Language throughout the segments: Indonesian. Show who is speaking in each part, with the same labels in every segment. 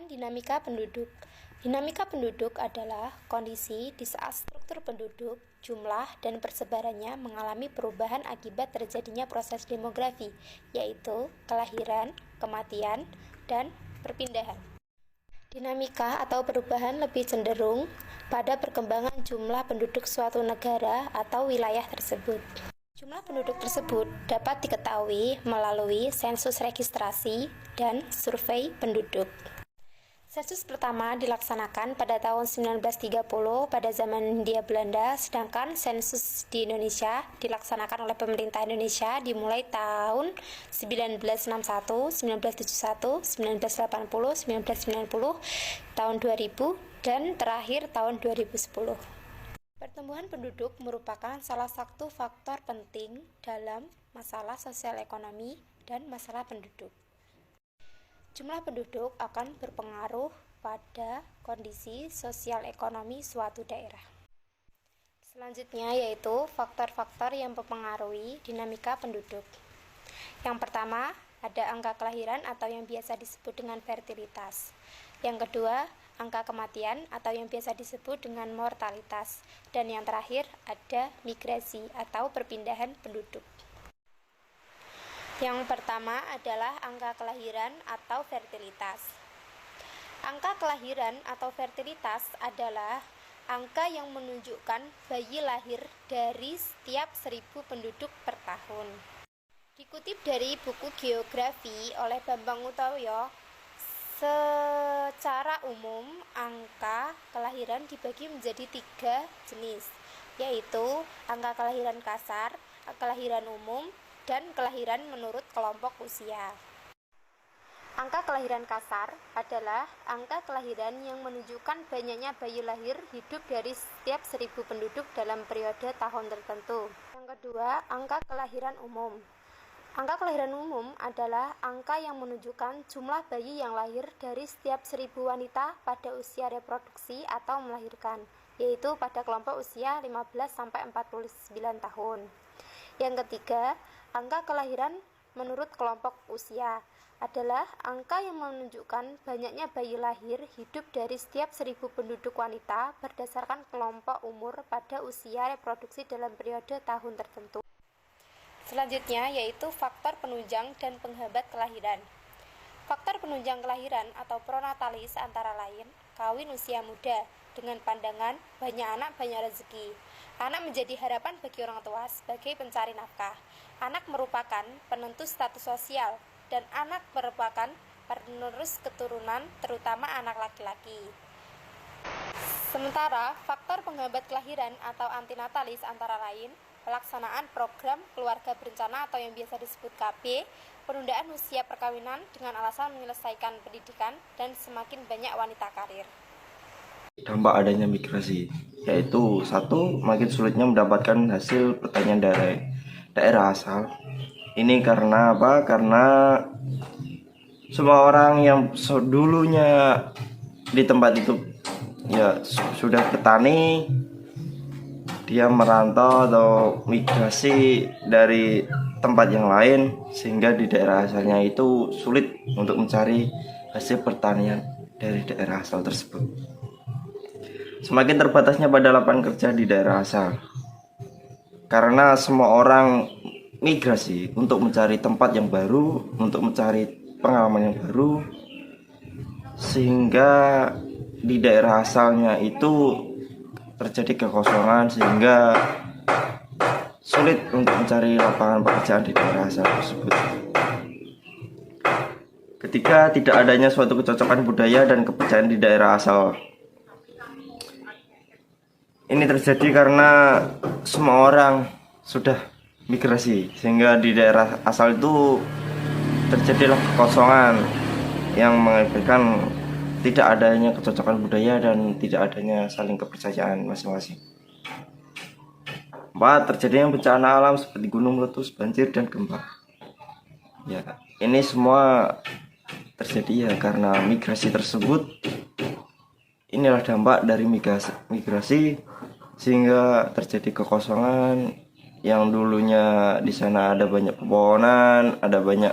Speaker 1: Pengertian dinamika penduduk. Dinamika penduduk adalah kondisi di saat struktur penduduk, jumlah, dan persebarannya mengalami perubahan akibat terjadinya proses demografi, yaitu kelahiran, kematian, dan perpindahan. Dinamika atau perubahan lebih cenderung pada perkembangan jumlah penduduk suatu negara atau wilayah tersebut. Jumlah penduduk tersebut dapat diketahui melalui sensus registrasi dan survei penduduk. Sensus pertama dilaksanakan pada tahun 1930 pada zaman Hindia Belanda, sedangkan sensus di Indonesia dilaksanakan oleh pemerintah Indonesia dimulai tahun 1961, 1971, 1980, 1990, tahun 2000, dan terakhir tahun 2010. Pertumbuhan penduduk merupakan salah satu faktor penting dalam masalah sosial ekonomi dan masalah penduduk. Jumlah penduduk akan berpengaruh pada kondisi sosial ekonomi suatu daerah. Selanjutnya yaitu faktor-faktor yang mempengaruhi dinamika penduduk. Yang pertama, ada angka kelahiran atau yang biasa disebut dengan fertilitas. Yang kedua, angka kematian atau yang biasa disebut dengan mortalitas. Dan yang terakhir, ada migrasi atau perpindahan penduduk. Yang pertama adalah angka kelahiran atau fertilitas. Angka kelahiran atau fertilitas adalah angka yang menunjukkan bayi lahir dari setiap 1000 penduduk per tahun. Dikutip dari buku geografi oleh Bambang Utoyo, secara umum angka kelahiran dibagi menjadi 3 jenis, yaitu angka kelahiran kasar, kelahiran umum, dan kelahiran menurut kelompok usia. Angka kelahiran kasar adalah angka kelahiran yang menunjukkan banyaknya bayi lahir hidup dari setiap 1000 penduduk dalam periode tahun tertentu. Yang kedua, angka kelahiran umum. Angka kelahiran umum adalah angka yang menunjukkan jumlah bayi yang lahir dari setiap 1000 wanita pada usia reproduksi atau melahirkan, yaitu pada kelompok usia 15-49 tahun. Yang ketiga, angka kelahiran menurut kelompok usia adalah angka yang menunjukkan banyaknya bayi lahir hidup dari setiap 1000 penduduk wanita berdasarkan kelompok umur pada usia reproduksi dalam periode tahun tertentu. Selanjutnya yaitu faktor penunjang dan penghambat kelahiran. Faktor penunjang kelahiran atau pronatalis antara lain kawin usia muda dengan pandangan banyak anak banyak rezeki. Anak menjadi harapan bagi orang tua sebagai pencari nafkah. Anak merupakan penentu status sosial dan anak merupakan penerus keturunan, terutama anak laki-laki. Sementara faktor penghambat kelahiran atau antinatalis antara lain pelaksanaan program keluarga berencana atau yang biasa disebut KB, penundaan usia perkawinan dengan alasan menyelesaikan pendidikan, dan semakin banyak wanita karir.
Speaker 2: Dampak adanya migrasi, yaitu satu, makin sulitnya mendapatkan hasil pertanian dari daerah asal. Ini karena apa? Karena semua orang yang dulunya di tempat itu ya sudah petani, dia merantau atau migrasi dari tempat yang lain, sehingga di daerah asalnya itu sulit untuk mencari hasil pertanian dari daerah asal tersebut. Semakin terbatasnya pada lapangan kerja di daerah asal, karena semua orang migrasi untuk mencari tempat yang baru, untuk mencari pengalaman yang baru, sehingga di daerah asalnya itu terjadi kekosongan, sehingga sulit untuk mencari lapangan pekerjaan di daerah asal tersebut. Ketika tidak adanya suatu kecocokan budaya dan kepercayaan di daerah asal, ini terjadi karena semua orang sudah migrasi, sehingga di daerah asal itu terjadilah kekosongan yang mengakibatkan tidak adanya kecocokan budaya dan tidak adanya saling kepercayaan masing-masing. 4. Terjadinya bencana alam seperti gunung meletus, banjir, dan gempa. Ya, ini semua terjadi ya karena migrasi tersebut. Inilah dampak dari migrasi, sehingga terjadi kekosongan. Yang dulunya di sana ada banyak pepohonan, ada banyak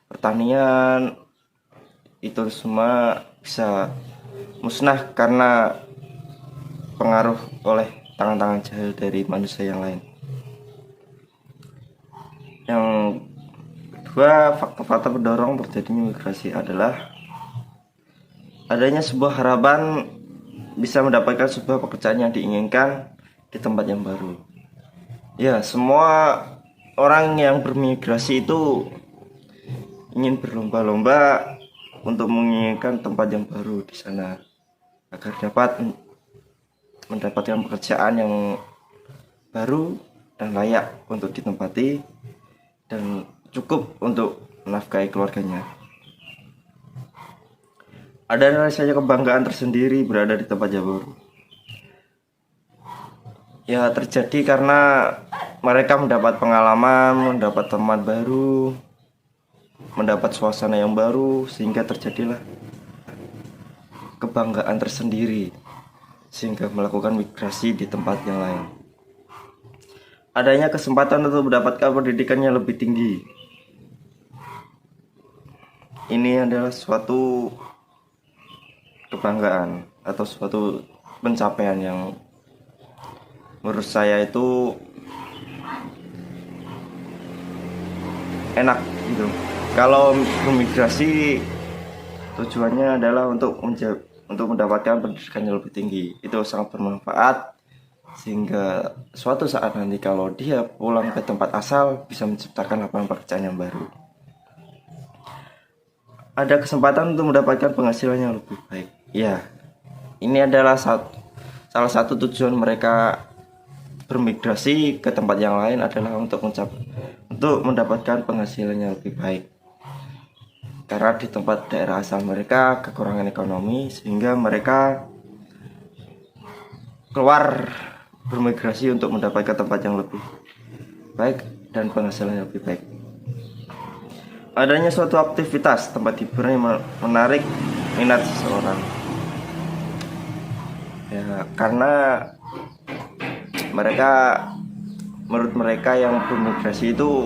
Speaker 2: pertanian, itu semua bisa musnah karena pengaruh oleh tangan-tangan jahil dari manusia yang lain. Yang kedua, faktor-faktor pendorong terjadinya migrasi adalah adanya sebuah harapan bisa mendapatkan sebuah pekerjaan yang diinginkan di tempat yang baru. Ya, semua orang yang bermigrasi itu ingin berlomba-lomba untuk menginginkan tempat yang baru di sana agar dapat mendapatkan pekerjaan yang baru dan layak untuk ditempati dan cukup untuk menafkahi keluarganya. Ada rasanya kebanggaan tersendiri berada di tempat yang baru. Ya, terjadi karena mereka mendapat pengalaman, mendapat teman baru, mendapat suasana yang baru, sehingga terjadilah kebanggaan tersendiri sehingga melakukan migrasi di tempat yang lain. Adanya kesempatan untuk mendapatkan pendidikan yang lebih tinggi. Ini adalah suatu kebanggaan atau suatu pencapaian yang menurut saya itu enak gitu. Kalau bermigrasi tujuannya adalah untuk mendapatkan pendidikan yang lebih tinggi, itu sangat bermanfaat sehingga suatu saat nanti kalau dia pulang ke tempat asal bisa menciptakan lapangan pekerjaan yang baru. Ada kesempatan untuk mendapatkan penghasilan yang lebih baik. Ya, ini adalah salah satu tujuan mereka bermigrasi ke tempat yang lain adalah untuk mendapatkan penghasilan yang lebih baik. Karena di tempat daerah asal mereka kekurangan ekonomi sehingga mereka keluar bermigrasi untuk mendapatkan tempat yang lebih baik dan penghasilan yang lebih baik. Adanya suatu aktivitas tempat hiburan yang menarik minat seseorang. Ya, karena menurut mereka yang bermigrasi itu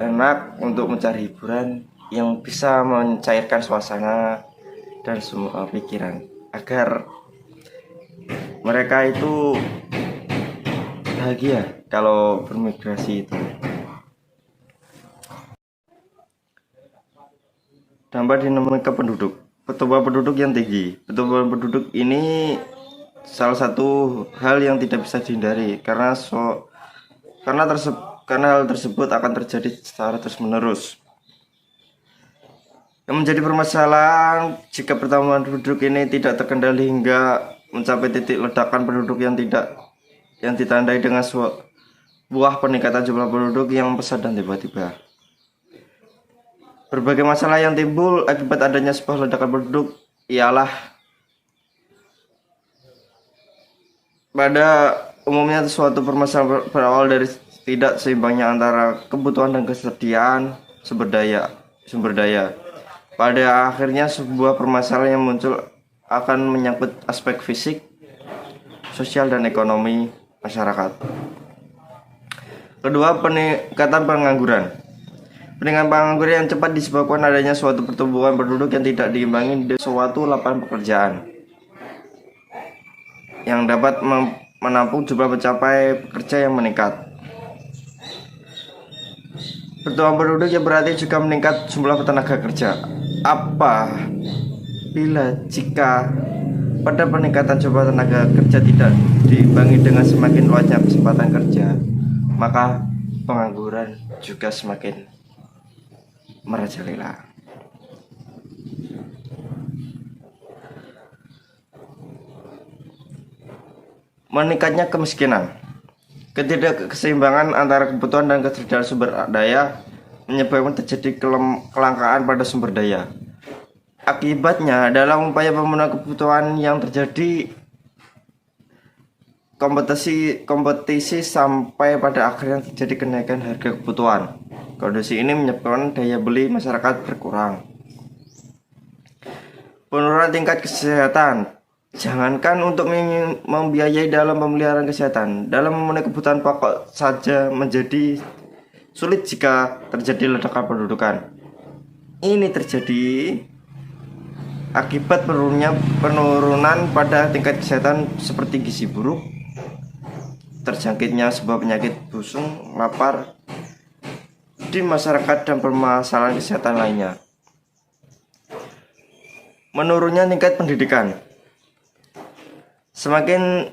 Speaker 2: enak untuk mencari hiburan yang bisa mencairkan suasana dan semua pikiran agar mereka itu bahagia kalau bermigrasi itu. Dampak dinamika penduduk. Pertumbuhan penduduk yang tinggi. Pertumbuhan penduduk ini salah satu hal yang tidak bisa dihindari karena hal tersebut akan terjadi secara terus-menerus. Yang menjadi permasalahan jika pertumbuhan penduduk ini tidak terkendali hingga mencapai titik ledakan penduduk yang ditandai dengan sebuah peningkatan jumlah penduduk yang pesat dan tiba-tiba. Berbagai masalah yang timbul akibat adanya sebuah ledakan penduduk ialah pada umumnya suatu permasalahan berawal dari tidak seimbangnya antara kebutuhan dan kesediaan sumber daya. Pada akhirnya sebuah permasalahan yang muncul akan menyangkut aspek fisik, sosial dan ekonomi masyarakat. Kedua, peningkatan pengangguran. Peningkatan pengangguran yang cepat disebabkan adanya suatu pertumbuhan penduduk yang tidak diimbangi dengan suatu lapangan pekerjaan yang dapat menampung jumlah mencapai pekerja yang meningkat. Pertumbuhan penduduk yang berarti juga meningkat jumlah tenaga kerja. Jika pada peningkatan jumlah tenaga kerja tidak diimbangi dengan semakin luasnya kesempatan kerja, maka pengangguran juga semakin merajalela. Meningkatnya kemiskinan. Ketidakseimbangan antara kebutuhan dan ketersediaan sumber daya menyebabkan terjadi kelangkaan pada sumber daya. Akibatnya dalam upaya pemenuhan kebutuhan yang terjadi kompetisi sampai pada akhirnya terjadi kenaikan harga kebutuhan. Kondisi ini menyebabkan daya beli masyarakat berkurang. Penurunan tingkat kesehatan. Jangankan untuk membiayai dalam pemeliharaan kesehatan, dalam memenuhi kebutuhan pokok saja menjadi sulit jika terjadi ledakan pendudukan. ini terjadi akibat penurunan pada tingkat kesehatan seperti gizi buruk, terjangkitnya sebuah penyakit busung, lapar di masyarakat, dan permasalahan kesehatan lainnya. Menurunnya tingkat pendidikan. Semakin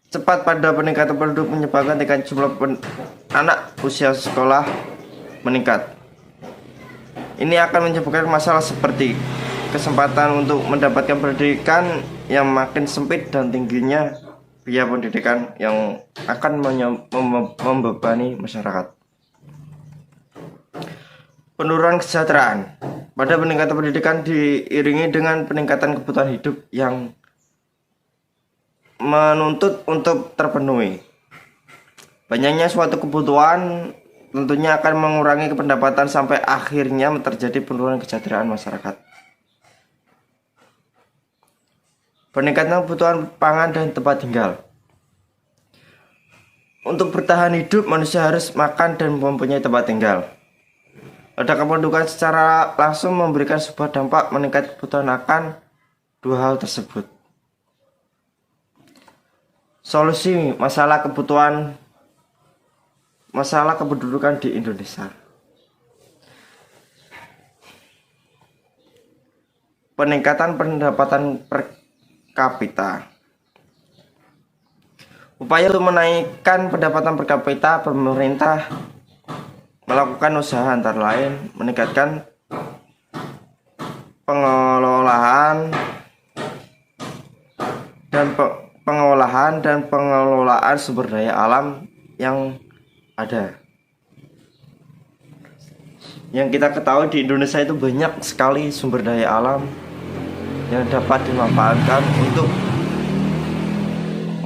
Speaker 2: cepat pada peningkatan penduduk menyebabkan tingkat jumlah anak usia sekolah meningkat. Ini akan menyebabkan masalah seperti kesempatan untuk mendapatkan pendidikan yang makin sempit dan tingginya biaya pendidikan yang akan membebani masyarakat. Penurunan kesejahteraan. Pada peningkatan pendidikan diiringi dengan peningkatan kebutuhan hidup yang menuntut untuk terpenuhi. Banyaknya suatu kebutuhan tentunya akan mengurangi pendapatan sampai akhirnya terjadi penurunan kesejahteraan masyarakat. Peningkatan kebutuhan pangan dan tempat tinggal. Untuk bertahan hidup, manusia harus makan dan mempunyai tempat tinggal. Ledakan pendudukan secara langsung memberikan sebuah dampak meningkat kebutuhan akan dua hal tersebut. Solusi masalah kependudukan di Indonesia. Peningkatan pendapatan per kapita. Upaya untuk menaikkan pendapatan per kapita, pemerintah melakukan usaha antara lain meningkatkan pengolahan dan pengelolaan sumber daya alam yang ada. Yang kita ketahui di Indonesia itu banyak sekali sumber daya alam yang dapat dimanfaatkan untuk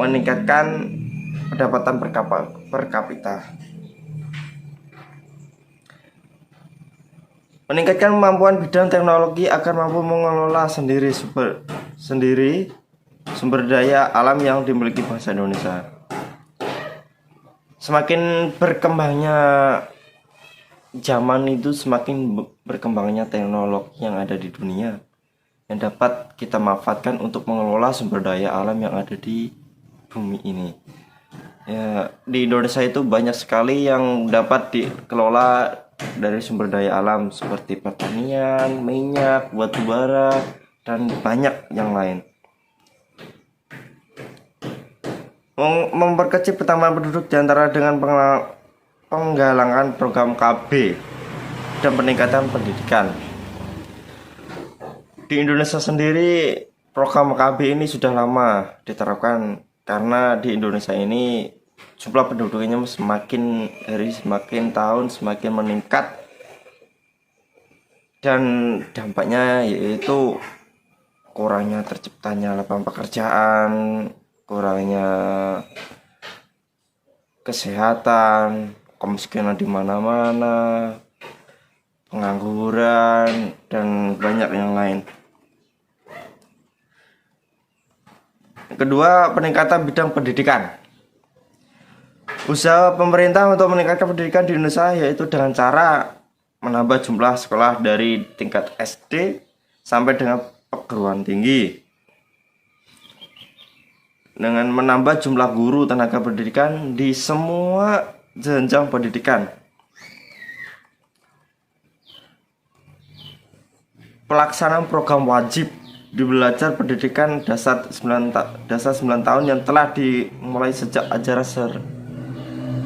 Speaker 2: meningkatkan pendapatan per kapita. Meningkatkan kemampuan bidang teknologi agar mampu mengelola sendiri sumber daya alam yang dimiliki bangsa Indonesia. Semakin berkembangnya zaman itu, semakin berkembangnya teknologi yang ada di dunia yang dapat kita manfaatkan untuk mengelola sumber daya alam yang ada di bumi ini. Ya, di Indonesia itu banyak sekali yang dapat dikelola dari sumber daya alam seperti pertanian, minyak, batu bara, dan banyak yang lain. Memperkecil pertambahan penduduk diantara dengan penggalangan program KB dan peningkatan pendidikan. Di Indonesia sendiri program KB ini sudah lama diterapkan karena di Indonesia ini jumlah penduduknya semakin tahun semakin meningkat, dan dampaknya yaitu kurangnya terciptanya lapangan pekerjaan, kurangnya kesehatan, kemiskinan di mana-mana, pengangguran, dan banyak yang lain. Kedua, peningkatan bidang pendidikan. Usaha pemerintah untuk meningkatkan pendidikan di Indonesia yaitu dengan cara menambah jumlah sekolah dari tingkat SD sampai dengan perguruan tinggi, dengan menambah jumlah guru tenaga pendidikan di semua jenjang pendidikan. Pelaksanaan program wajib di belajar pendidikan dasar 9 tahun yang telah dimulai sejak ajaran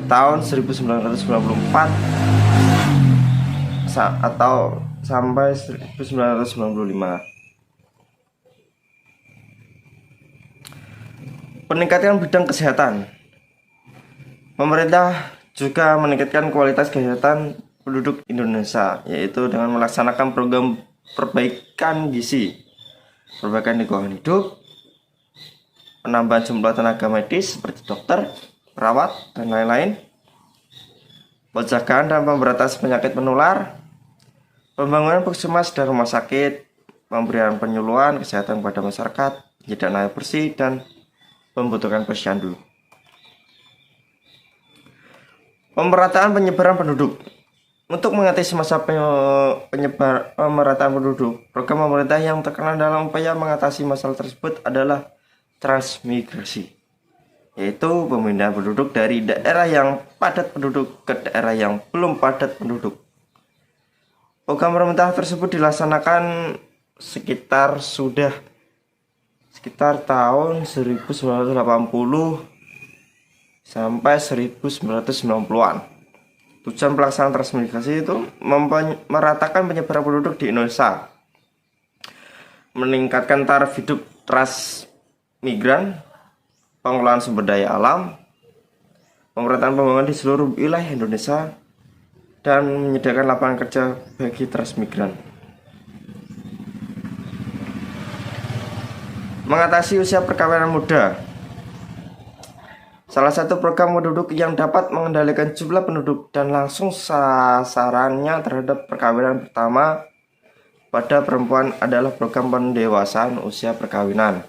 Speaker 2: tahun 1994 atau sampai 1995. Peningkatan bidang kesehatan. Pemerintah juga meningkatkan kualitas kesehatan penduduk Indonesia, yaitu dengan melaksanakan program perbaikan gizi, perbaikan lingkungan hidup, penambahan jumlah tenaga medis seperti dokter, perawat, dan lain-lain, pencegahan dan pemberantasan penyakit menular, pembangunan puskesmas dan rumah sakit, pemberian penyuluhan kesehatan kepada masyarakat, penyediaan air bersih, dan pembentukan posyandu. Pemerataan penyebaran penduduk. Untuk mengatasi masa pemerataan penduduk, program pemerintah yang terkenal dalam upaya mengatasi masalah tersebut adalah transmigrasi, yaitu pemindahan penduduk dari daerah yang padat penduduk ke daerah yang belum padat penduduk. Program pemerintah tersebut dilaksanakan sekitar tahun 1980 sampai 1990-an. Tujuan pelaksanaan transmigrasi itu meratakan penyebaran penduduk di Indonesia, meningkatkan taraf hidup transmigran, pengelolaan sumber daya alam, pemerataan pembangunan di seluruh wilayah Indonesia, dan menyediakan lapangan kerja bagi transmigran. Mengatasi usia perkawinan muda. Salah satu program penduduk yang dapat mengendalikan jumlah penduduk dan langsung sasarannya terhadap perkawinan pertama pada perempuan adalah program pendewasaan usia perkawinan.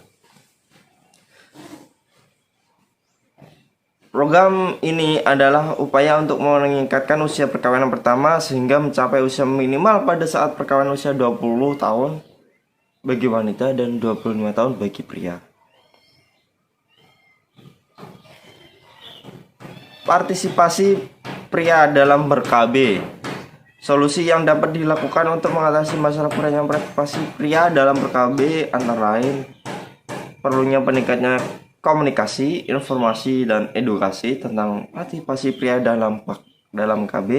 Speaker 2: Program ini adalah upaya untuk meningkatkan usia perkawinan pertama sehingga mencapai usia minimal pada saat perkawinan usia 20 tahun bagi wanita dan 25 tahun bagi pria. Partisipasi pria dalam ber-KB. Solusi yang dapat dilakukan untuk mengatasi masalah kurangnya partisipasi pria dalam ber-KB antara lain perlunya peningkatnya komunikasi, informasi, dan edukasi tentang partisipasi pria dalam KB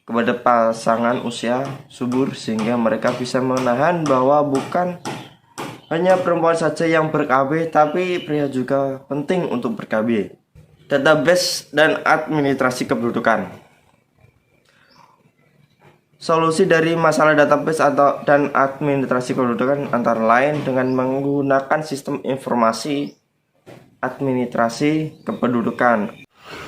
Speaker 2: kepada pasangan usia subur sehingga mereka bisa menahan bahwa bukan hanya perempuan saja yang ber-KB tapi pria juga penting untuk ber-KB. Database dan administrasi kependudukan. Solusi dari masalah database dan administrasi kependudukan antara lain dengan menggunakan sistem informasi administrasi kependudukan.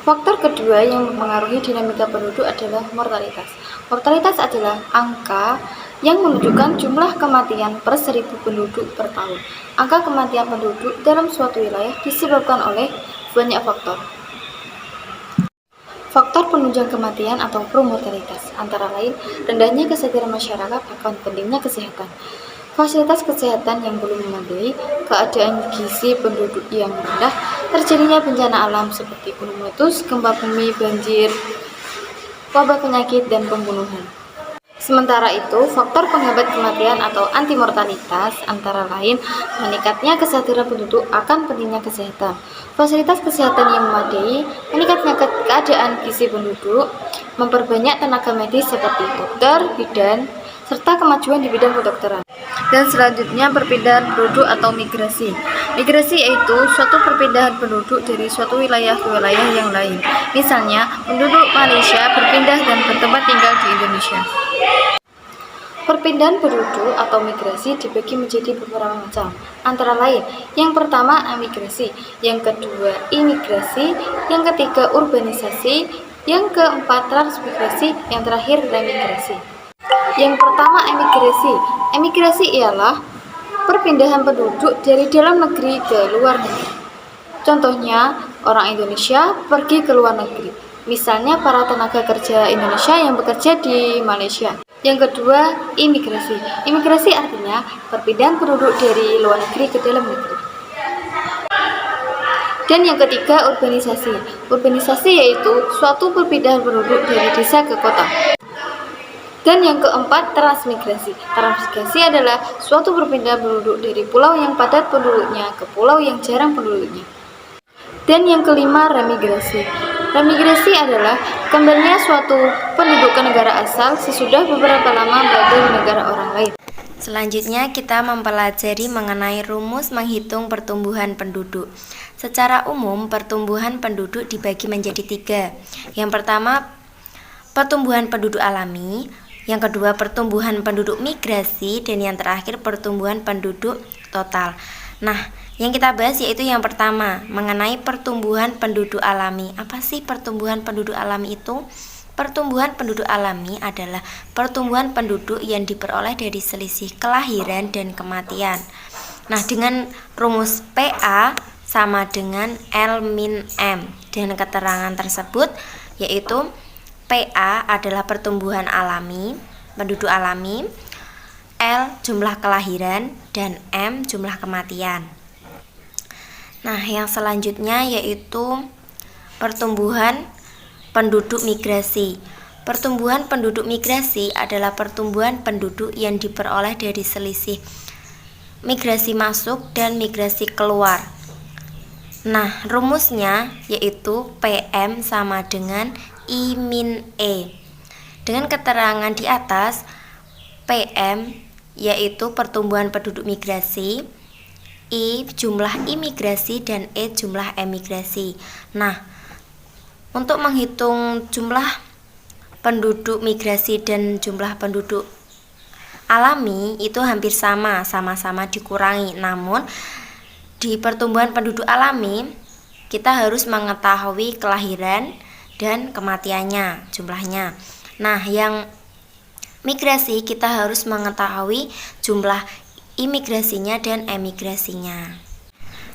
Speaker 3: Faktor kedua yang mempengaruhi dinamika penduduk adalah mortalitas. Mortalitas adalah angka yang menunjukkan jumlah kematian per 1000 penduduk per tahun. Angka kematian penduduk dalam suatu wilayah disebabkan oleh banyak faktor. Faktor penunjang kematian atau promortalitas antara lain rendahnya kesadaran masyarakat akan pentingnya kesehatan, fasilitas kesehatan yang belum memadai, keadaan gizi penduduk yang rendah, terjadinya bencana alam seperti gunung meletus, gempa bumi, banjir, wabah penyakit, dan pembunuhan. Sementara itu, faktor penghambat kematian atau antimortalitas antara lain meningkatnya kesadaran penduduk akan pentingnya kesehatan, fasilitas kesehatan yang memadai, meningkatnya keadaan gizi penduduk, memperbanyak tenaga medis seperti dokter, bidan, serta kemajuan di bidang kedokteran. Dan selanjutnya perpindahan penduduk atau migrasi. Migrasi yaitu suatu perpindahan penduduk dari suatu wilayah ke wilayah yang lain. Misalnya, penduduk Malaysia berpindah dan bertempat tinggal di Indonesia. Perpindahan penduduk atau migrasi dibagi menjadi beberapa macam. Antara lain, yang pertama emigrasi, yang kedua imigrasi, yang ketiga urbanisasi, yang keempat transmigrasi, yang terakhir remigrasi. Yang pertama emigrasi. Emigrasi ialah perpindahan penduduk dari dalam negeri ke luar negeri. Contohnya, orang Indonesia pergi ke luar negeri. Misalnya para tenaga kerja Indonesia yang bekerja di Malaysia. Yang kedua, imigrasi. Imigrasi artinya perpindahan penduduk dari luar negeri ke dalam negeri. Dan yang ketiga, urbanisasi. Urbanisasi yaitu suatu perpindahan penduduk dari desa ke kota. Dan yang keempat, transmigrasi. Transmigrasi adalah suatu perpindahan penduduk dari pulau yang padat penduduknya ke pulau yang jarang penduduknya. Dan yang kelima, remigrasi. Remigrasi adalah kembalinya suatu penduduk ke negara asal sesudah beberapa lama berada di negara orang lain.
Speaker 1: Selanjutnya kita mempelajari mengenai rumus menghitung pertumbuhan penduduk. Secara umum, pertumbuhan penduduk dibagi menjadi 3. Yang pertama, pertumbuhan penduduk alami. Yang kedua, pertumbuhan penduduk migrasi. Dan yang terakhir, pertumbuhan penduduk total. Nah, yang kita bahas yaitu yang pertama, mengenai pertumbuhan penduduk alami. Apa sih pertumbuhan penduduk alami itu? Pertumbuhan penduduk alami adalah pertumbuhan penduduk yang diperoleh dari selisih kelahiran dan kematian. Nah, dengan rumus PA sama dengan L min M. Dan keterangan tersebut yaitu PA adalah pertumbuhan alami, penduduk alami, L jumlah kelahiran, dan M jumlah kematian. Nah, yang selanjutnya yaitu pertumbuhan penduduk migrasi. Pertumbuhan penduduk migrasi adalah pertumbuhan penduduk yang diperoleh dari selisih migrasi masuk dan migrasi keluar. Nah, rumusnya yaitu PM sama dengan I min E. Dengan keterangan di atas, PM yaitu pertumbuhan penduduk migrasi, I jumlah imigrasi, dan E jumlah emigrasi. Nah, untuk menghitung jumlah penduduk migrasi dan jumlah penduduk alami itu hampir sama-sama dikurangi. Namun di pertumbuhan penduduk alami kita harus mengetahui kelahiran dan kematiannya, jumlahnya. Nah, yang migrasi kita harus mengetahui jumlah imigrasinya dan emigrasinya.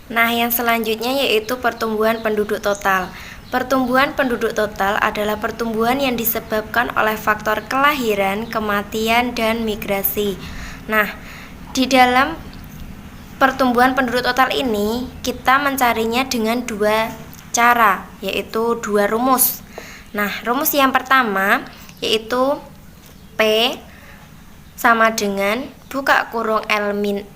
Speaker 1: Nah, yang selanjutnya yaitu pertumbuhan penduduk total. Pertumbuhan penduduk total adalah pertumbuhan yang disebabkan oleh faktor kelahiran, kematian, dan migrasi. Nah, di dalam pertumbuhan penduduk total ini kita mencarinya dengan dua cara, yaitu dua rumus. Nah, rumus yang pertama yaitu P sama dengan buka kurung L min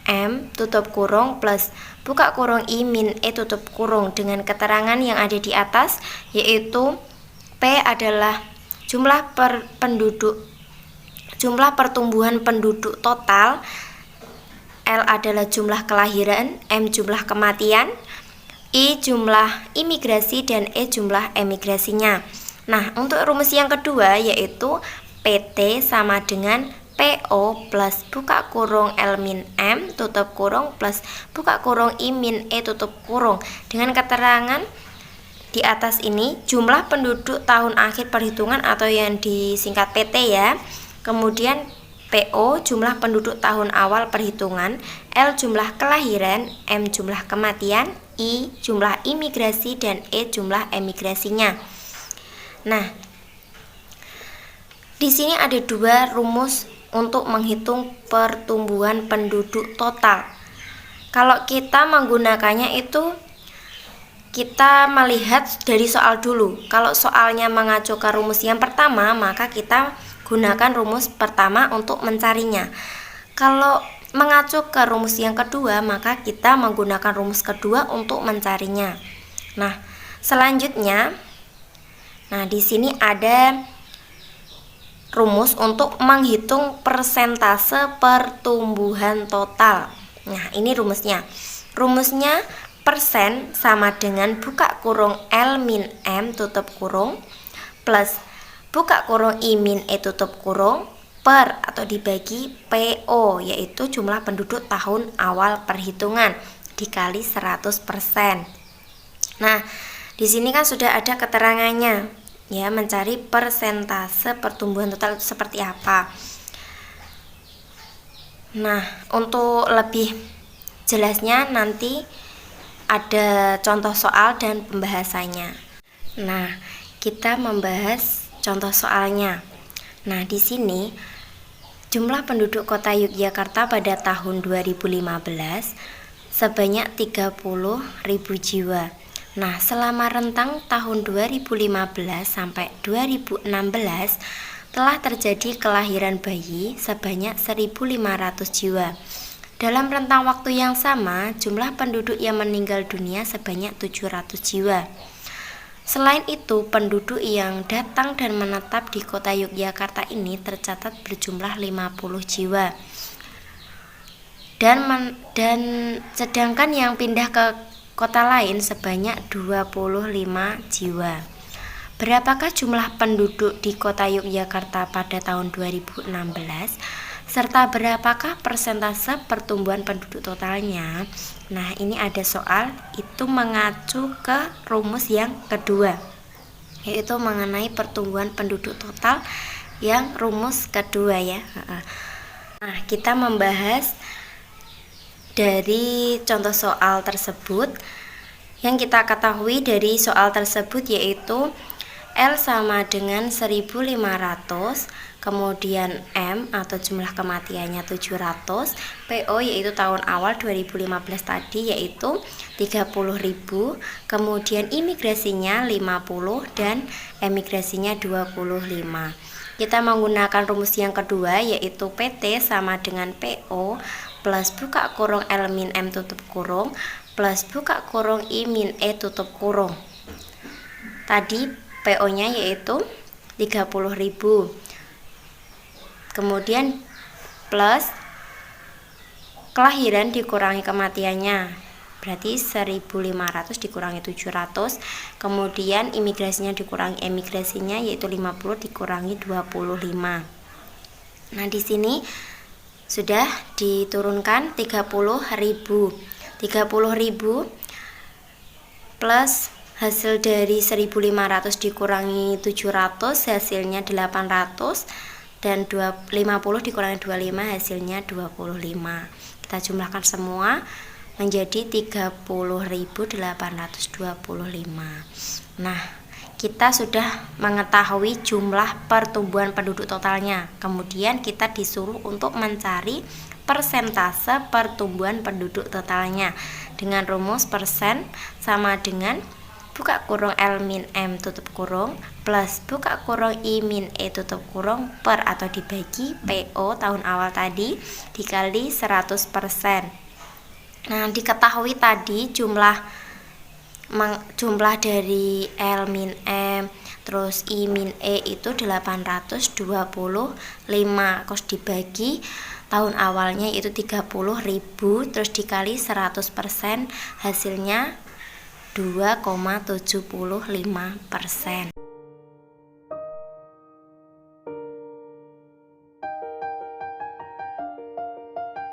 Speaker 1: M tutup kurung plus buka kurung I min E tutup kurung dengan keterangan yang ada di atas, yaitu P adalah jumlah pertumbuhan penduduk total, L adalah jumlah kelahiran, M jumlah kematian, I jumlah imigrasi, dan E jumlah emigrasinya. Nah, untuk rumus yang kedua yaitu PT sama dengan PO plus buka kurung L min M tutup kurung plus buka kurung I min E tutup kurung dengan keterangan di atas ini jumlah penduduk tahun akhir perhitungan atau yang disingkat PT ya. Kemudian PO jumlah penduduk tahun awal perhitungan, L jumlah kelahiran, M jumlah kematian, I jumlah imigrasi, dan E jumlah emigrasinya. Nah, di sini ada dua rumus untuk menghitung pertumbuhan penduduk total. Kalau kita menggunakannya itu kita melihat dari soal dulu. Kalau soalnya mengacu ke rumus yang pertama, maka kita gunakan rumus pertama untuk mencarinya. Kalau mengacu ke rumus yang kedua, maka kita menggunakan rumus kedua untuk mencarinya. Nah, selanjutnya, di sini ada rumus untuk menghitung persentase pertumbuhan total. Nah, ini rumusnya. Rumusnya persen sama dengan buka kurung L min M tutup kurung plus buka kurung I min E tutup kurung per atau dibagi PO, yaitu jumlah penduduk tahun awal perhitungan dikali 100%. Nah, di sini kan sudah ada keterangannya, ya, mencari persentase pertumbuhan total itu seperti apa. Nah, untuk lebih jelasnya nanti ada contoh soal dan pembahasannya. Nah, kita membahas contoh soalnya. Nah, di sini jumlah penduduk kota Yogyakarta pada tahun 2015 sebanyak 30.000 jiwa. Nah, selama rentang tahun 2015 sampai 2016 telah terjadi kelahiran bayi sebanyak 1.500 jiwa. Dalam rentang waktu yang sama, jumlah penduduk yang meninggal dunia sebanyak 700 jiwa. Selain itu, penduduk yang datang dan menetap di kota Yogyakarta ini tercatat berjumlah 50 jiwa. Dan sedangkan yang pindah ke kota lain sebanyak 25 jiwa. Berapakah jumlah penduduk di kota Yogyakarta pada tahun 2016? Serta berapakah persentase pertumbuhan penduduk totalnya? Nah, ini ada soal itu mengacu ke rumus yang kedua, yaitu mengenai pertumbuhan penduduk total yang rumus kedua ya. Nah, kita membahas dari contoh soal tersebut. Yang kita ketahui dari soal tersebut yaitu L sama dengan 1500, kemudian M atau jumlah kematiannya 700, PO yaitu tahun awal 2015 tadi yaitu 30.000, kemudian imigrasinya 50 dan emigrasinya 25. Kita menggunakan rumus yang kedua yaitu PT sama dengan PO plus buka kurung L min M tutup kurung plus buka kurung I min E tutup kurung. Tadi PO nya yaitu 30.000, kemudian plus kelahiran dikurangi kematiannya, berarti 1500 dikurangi 700, kemudian imigrasinya dikurangi emigrasinya yaitu 50 dikurangi 25. Nah di sini sudah diturunkan 30.000 plus hasil dari 1500 dikurangi 700 hasilnya 800 dan 50 dikurangi 25 hasilnya 25. Kita jumlahkan semua menjadi 30.825. Nah, kita sudah mengetahui jumlah pertumbuhan penduduk totalnya. Kemudian kita disuruh untuk mencari persentase pertumbuhan penduduk totalnya dengan rumus persen sama dengan buka kurung L min M tutup kurung plus buka kurung I min E tutup kurung per atau dibagi PO tahun awal tadi dikali 100%. Nah diketahui tadi jumlah dari L min M terus I min E itu 825, terus dibagi tahun awalnya itu 30.000 terus dikali 100% hasilnya 2,75%.